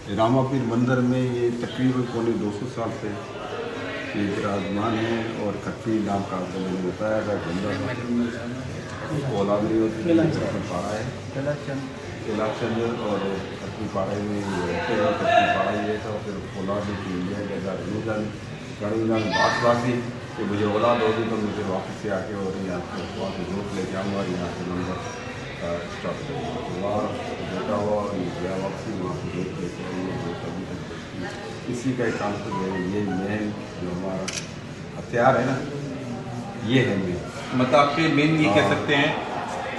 रामापीर मंदिर में ये तकरीबन पौने 200 साल से ये विराजमान है और खट्टी नाम का आपको मैंने बताया था गंगा औलाद नहीं होती पारा है कैलाशचंद्र और खट्टी पारा में रहते हैं। खट्टी पारा ही रहता और फिर औलाद की इंडिया गदा गणुजान बासवासी कि मुझे औलाद होगी तो मुझे वापस से आके और यहाँ से वहाँ से जोत ले जाऊँगा और यहाँ से नंबर स्टार्ट करूँगा। तो वहाँ बेटा हुआ और गया वापसी वहाँ से जोत लेके आइए जो कभी तक इसी का एक काम तो ये मेन जो हमारा हथियार है ना ये है मेन। मतलब आपके मेन ये कह सकते हैं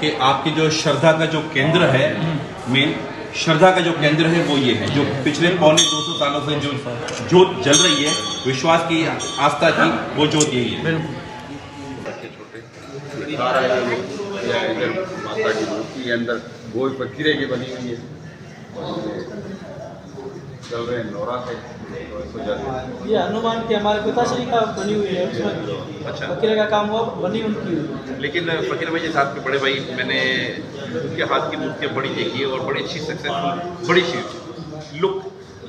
कि आपकी जो श्रद्धा का जो केंद्र है, मेन श्रद्धा का जो केंद्र है वो ये है जो पिछले पौने 200 सालों से जो जोत जल रही है, विश्वास की आस्था की वो जोत यही है। माता की मूर्ति के अंदर गोल फकीरे की बनी हुई है चल रहे हैं नौरा से। ये हनुमान की हमारे पिताश्री का बनी हुई है, उसमें अच्छा फकीरे का काम हुआ बनी उनकी हुई। लेकिन फकीर भाई जैसे आपके बड़े भाई मैंने उनके हाथ की मूर्तियाँ बड़ी देखी है और बड़ी अच्छी सक्सेसफुल बड़ी सी लुक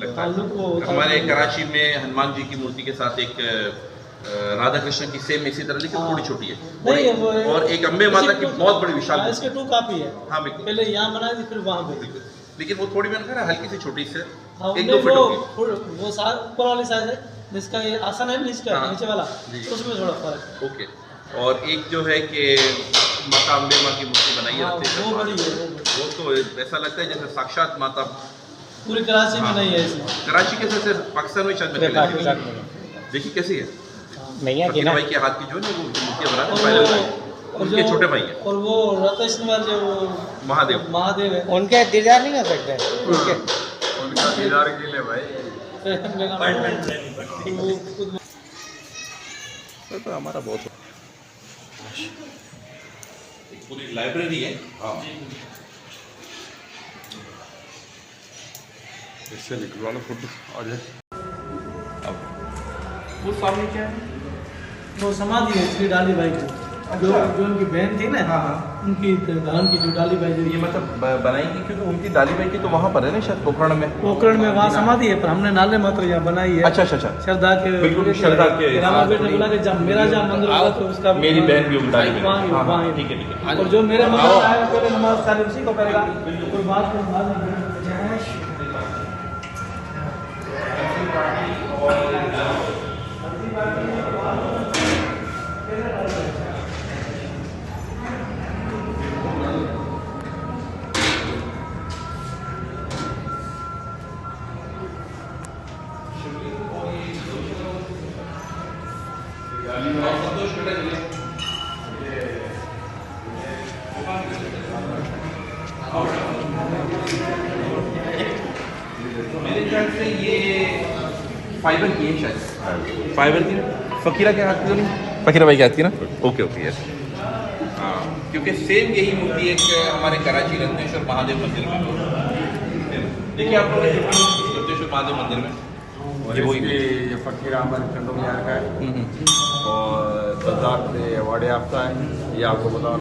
लगता है। हमारे कराची में हनुमान जी की मूर्ति के साथ एक राधा कृष्ण की सेम इसी तरह लेकिन थोड़ी छोटी है और एक अम्बे माता की बहुत बड़ी विशाल इसके 2 कापी है। हाँ बिल्कुल, पहले यहाँ बनाई थी फिर वहाँ पे, लेकिन वो थोड़ी मैंने कहा हल्की सी छोटी से हाँ, 1-2 फीट होगी। वो ऊपर वाली साइज है जिसका ये आसन है नीचे हाँ, नीचे वाला जी। उसमें थोड़ा फर्क। ओके, और एक जो है कि माता अम्बे माँ की मूर्ति बनाई है हाँ, रखते हैं, वो बड़ी है वो तो ऐसा लगता है जैसे साक्षात माता पूरी कराची में नहीं है इसमें। कराची के जैसे पाकिस्तान में शायद देखिए कैसी है फकीर भाई के हाथ की जो है ना वो मूर्तियाँ बनाते हैं पहले भाई उनके छोटे भाई है और वो रत्नेश्वर जो महादेव है उनके दीदार नहीं कर सकते उनका दीदार के लिए भाई तो हमारा बहुत पूरी लाइब्रेरी है। हाँ इससे निकलवा लो फोटो आ जाए। वो सामने क्या है? वो समाधि है श्री डाली भाई की जो उनकी बहन थी ना, उनकी धर्म की जो डाली भाई ये मतलब बनाएंगे क्योंकि उनकी डाली भाई की तो वहाँ पर है ना शायद पोखरण में वहाँ समाधि है पर हमने नाले मात्र यहाँ बनाई है। अच्छा अच्छा अच्छा श्रद्धा के बिल्कुल श्रद्धा के रामा बेटे बोला कि जब मेरा जहाँ मंदिर होगा तो उसका मेरी बहन भी उनका वहाँ ठीक है ठीक है। और जो मेरे मंदिर आएगा पहले नमाज सारी उसी को करेगा और बाद में मेरे ख्याल से ये फाइबर की है शायद फाइबर की फकीरा के हाथ की तो नहीं फकीरा भाई के हाथ की ना ओके ओके यस हाँ क्योंकि सेम यही मूर्ति एक हमारे कराची रत्नेश्वर महादेव मंदिर में देखिए आप लोग रत्नेश्वर महादेव मंदिर में ये वही ये फकीर अहमद चंडोलिया का है और सरदार से अवार्ड याफ्ता है ये आपको बता